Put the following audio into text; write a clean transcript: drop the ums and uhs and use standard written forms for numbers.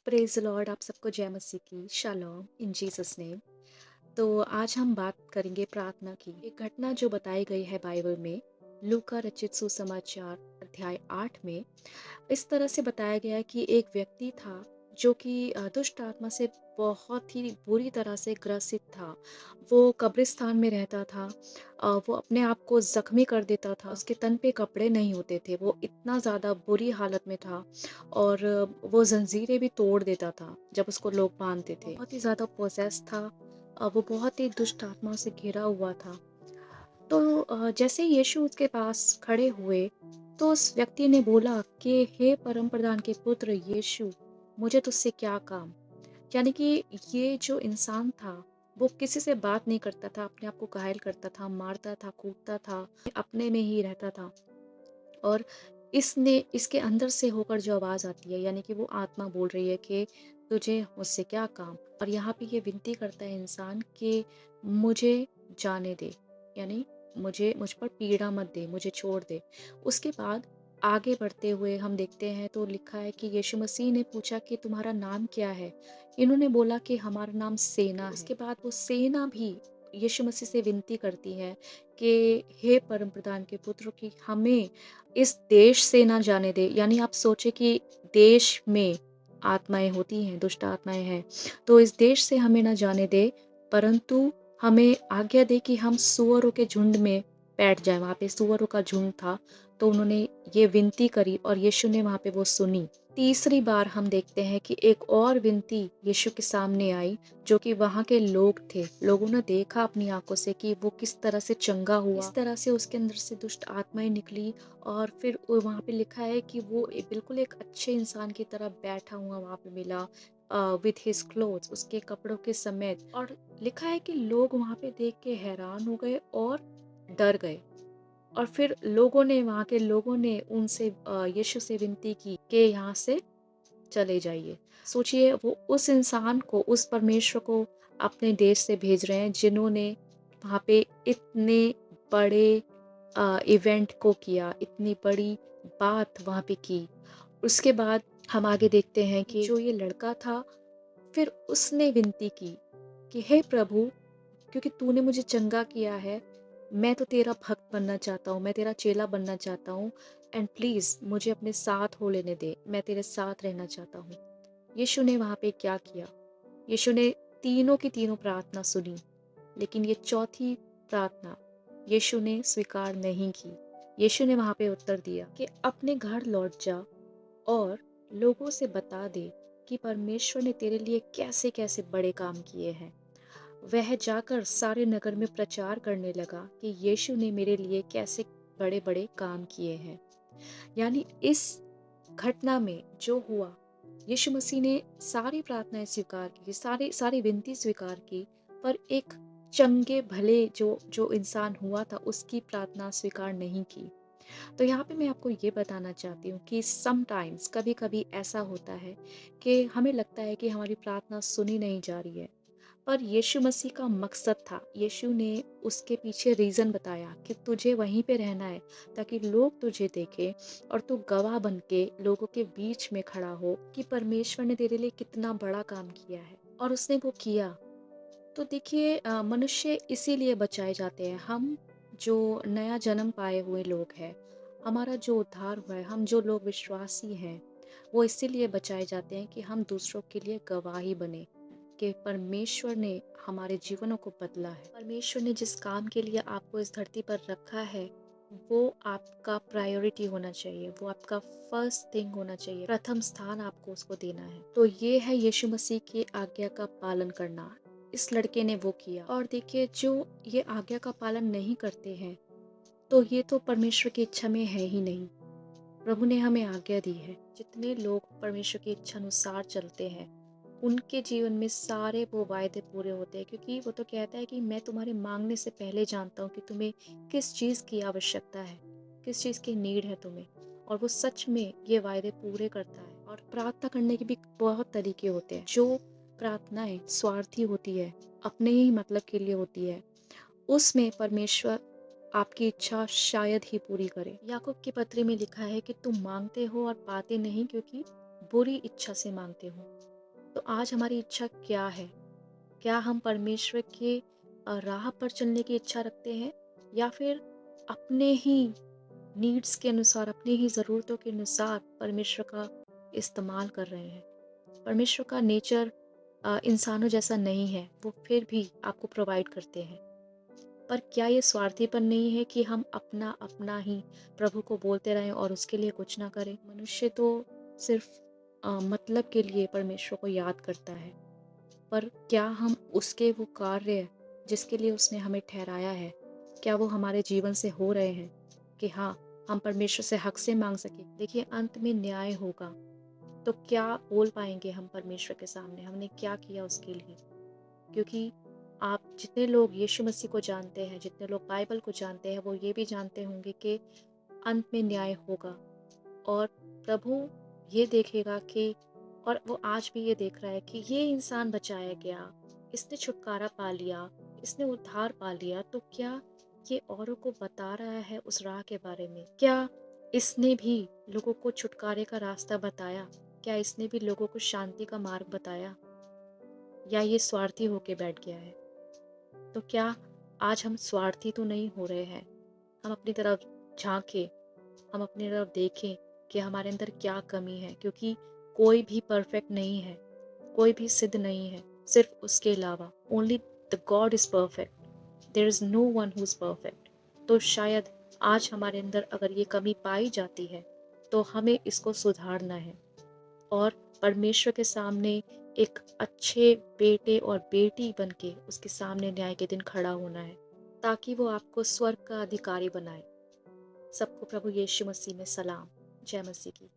Praise the Lord. आप सबको जय मसीह की शालोम इन जीसस नेम। तो आज हम बात करेंगे प्रार्थना की। एक घटना जो बताई गई है बाइबल में, लूका रचित सुसमाचार अध्याय 8 में इस तरह से बताया गया है कि एक व्यक्ति था जो कि दुष्ट आत्मा से बहुत ही बुरी तरह से ग्रसित था। वो कब्रिस्तान में रहता था। वो अपने आप को ज़ख्मी कर देता था। उसके तन पे कपड़े नहीं होते थे। वो इतना ज़्यादा बुरी हालत में था और वो ज़ंजीरें भी तोड़ देता था जब उसको लोग बाँधते थे। बहुत ही ज़्यादा पोसेस था। वो बहुत ही दुष्ट आत्मा से घिरा हुआ था। तो जैसे ही यीशु उसके पास खड़े हुए, तो उस व्यक्ति ने बोला कि हे परमप्रधान के पुत्र यीशु, मुझे तुझसे क्या काम? यानी कि ये जो इंसान था, वो किसी से बात नहीं करता था, अपने आप को घायल करता था, मारता था, कूटता था, अपने में ही रहता था। और इसने इसके अंदर से होकर जो आवाज़ आती है, यानी कि वो आत्मा बोल रही है कि तुझे मुझसे क्या काम? और यहाँ पे ये विनती करता है इंसान कि मुझे जाने दे, यानी मुझ पर पीड़ा मत दे, मुझे छोड़ दे। उसके बाद आगे बढ़ते हुए हम देखते हैं तो लिखा है कि यीशु मसीह ने पूछा कि तुम्हारा नाम क्या है? इन्होंने बोला कि हमारा नाम सेना है। उसके बाद वो सेना भी यीशु मसीह से विनती करती है कि हे परमप्रधान के पुत्र कि हमें इस देश से ना जाने दे। यानी आप सोचे कि देश में आत्माएँ होती हैं, दुष्ट आत्माएँ हैं, तो इस देश से हमें ना जाने दे, परंतु हमें आज्ञा दे कि हम सूअरों के झुंड में बैठ जाएँ। वहाँ पे सूअरों का झुंड था, तो उन्होंने ये विनती करी और यीशु ने वहाँ पे वो सुनी। तीसरी बार हम देखते हैं कि एक और विनती यीशु के सामने आई, जो कि वहाँ के लोग थे। लोगों ने देखा अपनी आँखों से कि वो किस तरह से चंगा हुआ, किस तरह से उसके अंदर से दुष्ट आत्माएँ निकली और फिर वहाँ पे लिखा है कि वो बिल्कुल एक अच्छे इंसान की तरह बैठा हुआ वहाँ पे मिला विथ हिज क्लोथ्स, उसके कपड़ों के समेत। और लिखा है कि लोग वहाँ पे देख के हैरान हो गए और डर गए। और फिर वहाँ के लोगों ने उनसे यीशु से विनती की कि यहाँ से चले जाइए। सोचिए वो उस इंसान को, उस परमेश्वर को अपने देश से भेज रहे हैं जिन्होंने वहाँ पे इतने बड़े इवेंट को किया, इतनी बड़ी बात वहाँ पे की। उसके बाद हम आगे देखते हैं कि जो ये लड़का था, फिर उसने विनती की कि हे प्रभु, क्योंकि तूने मुझे चंगा किया है, मैं तो तेरा भक्त बनना चाहता हूँ, मैं तेरा चेला बनना चाहता हूँ एंड प्लीज़ मुझे अपने साथ हो लेने दे, मैं तेरे साथ रहना चाहता हूँ। यीशु ने वहाँ पे क्या किया? यीशु ने तीनों की तीनों प्रार्थना सुनी, लेकिन ये चौथी प्रार्थना यीशु ने स्वीकार नहीं की। यीशु ने वहाँ पे उत्तर दिया कि अपने घर लौट जा और लोगों से बता दे कि परमेश्वर ने तेरे लिए कैसे-कैसे बड़े काम किए हैं। वह जाकर सारे नगर में प्रचार करने लगा कि यीशु ने मेरे लिए कैसे बड़े-बड़े काम किए हैं। यानी इस घटना में जो हुआ, यीशु मसीह ने सारी प्रार्थनाएँ स्वीकार की, सारी सारी विनती स्वीकार की, पर एक चंगे भले जो जो इंसान हुआ था, उसकी प्रार्थना स्वीकार नहीं की। तो यहाँ पे मैं आपको ये बताना चाहती हूँ कि समटाइम्स कभी-कभी ऐसा होता है कि हमें लगता है कि हमारी प्रार्थना सुनी नहीं जा रही है। पर यीशु मसीह का मकसद था, यीशु ने उसके पीछे रीज़न बताया कि तुझे वहीं पे रहना है ताकि लोग तुझे देखें और तू गवाह बन के लोगों के बीच में खड़ा हो कि परमेश्वर ने तेरे लिए कितना बड़ा काम किया है और उसने वो किया। तो देखिए मनुष्य इसीलिए बचाए जाते हैं। हम जो नया जन्म पाए हुए लोग हैं, हमारा जो उद्धार हुआ है, हम जो लोग विश्वासी हैं, वो इसीलिए बचाए जाते हैं कि हम दूसरों के लिए गवाही बने कि परमेश्वर ने हमारे जीवनों को बदला है। परमेश्वर ने जिस काम के लिए आपको इस धरती पर रखा है, वो आपका प्रायोरिटी होना चाहिए, वो आपका फर्स्ट थिंग होना चाहिए, प्रथम स्थान आपको उसको देना है। तो ये है यीशु मसीह की आज्ञा का पालन करना। इस लड़के ने वो किया और देखिए जो ये आज्ञा का पालन नहीं करते हैं, तो ये तो परमेश्वर की इच्छा में है ही नहीं। प्रभु ने हमें आज्ञा दी है, जितने लोग परमेश्वर की इच्छा अनुसार चलते हैं, उनके जीवन में सारे वो वायदे पूरे होते हैं, क्योंकि वो तो कहता है कि मैं तुम्हारे मांगने से पहले जानता हूँ कि तुम्हें किस चीज़ की आवश्यकता है, किस चीज़ की नीड है तुम्हें। और वो सच में ये वायदे पूरे करता है। और प्रार्थना करने के भी बहुत तरीके होते हैं। जो प्रार्थनाएं स्वार्थी होती है, अपने ही मतलब के लिए होती है, उसमें परमेश्वर आपकी इच्छा शायद ही पूरी करे। याकूब की पत्री में लिखा है कि तुम मांगते हो और पाते नहीं, क्योंकि बुरी इच्छा से मांगते हो। तो आज हमारी इच्छा क्या है? क्या हम परमेश्वर के राह पर चलने की इच्छा रखते हैं या फिर अपने ही नीड्स के अनुसार, अपनी ही ज़रूरतों के अनुसार परमेश्वर का इस्तेमाल कर रहे हैं? परमेश्वर का नेचर इंसानों जैसा नहीं है, वो फिर भी आपको प्रोवाइड करते हैं। पर क्या ये स्वार्थीपन नहीं है कि हम अपना ही प्रभु को बोलते रहें और उसके लिए कुछ ना करें? मनुष्य तो सिर्फ मतलब के लिए परमेश्वर को याद करता है, पर क्या हम उसके वो कार्य जिसके लिए उसने हमें ठहराया है, क्या वो हमारे जीवन से हो रहे हैं कि हाँ, हम परमेश्वर से हक से माँग सकें? देखिए, अंत में न्याय होगा, तो क्या बोल पाएँगे हम परमेश्वर के सामने, हमने क्या किया उसके लिए? क्योंकि आप जितने लोग यीशु मसीह को जानते हैं, जितने लोग बाइबल को जानते हैं, वो ये भी जानते होंगे कि अंत में न्याय होगा और प्रभु ये देखेगा कि और वो आज भी ये देख रहा है कि ये इंसान बचाया गया, इसने छुटकारा पा लिया, इसने उद्धार पा लिया, तो क्या ये औरों को बता रहा है उस राह के बारे में? क्या इसने भी लोगों को छुटकारे का रास्ता बताया? क्या इसने भी लोगों को शांति का मार्ग बताया? या ये स्वार्थी होके बैठ गया है? तो क्या आज हम स्वार्थी तो नहीं हो रहे हैं? हम अपनी तरफ झाँकें, हम अपनी तरफ देखें कि हमारे अंदर क्या कमी है, क्योंकि कोई भी परफेक्ट नहीं है, कोई भी सिद्ध नहीं है, सिर्फ उसके अलावा। Only the god is perfect, there is no one who is perfect. तो शायद आज हमारे अंदर अगर ये कमी पाई जाती है, तो हमें इसको सुधारना है और परमेश्वर के सामने एक अच्छे बेटे और बेटी बन के उसके सामने न्याय के दिन खड़ा होना है, ताकि वो आपको स्वर्ग का अधिकारी बनाए। सबको प्रभु यीशु मसीह में सलाम। जय मसीह की।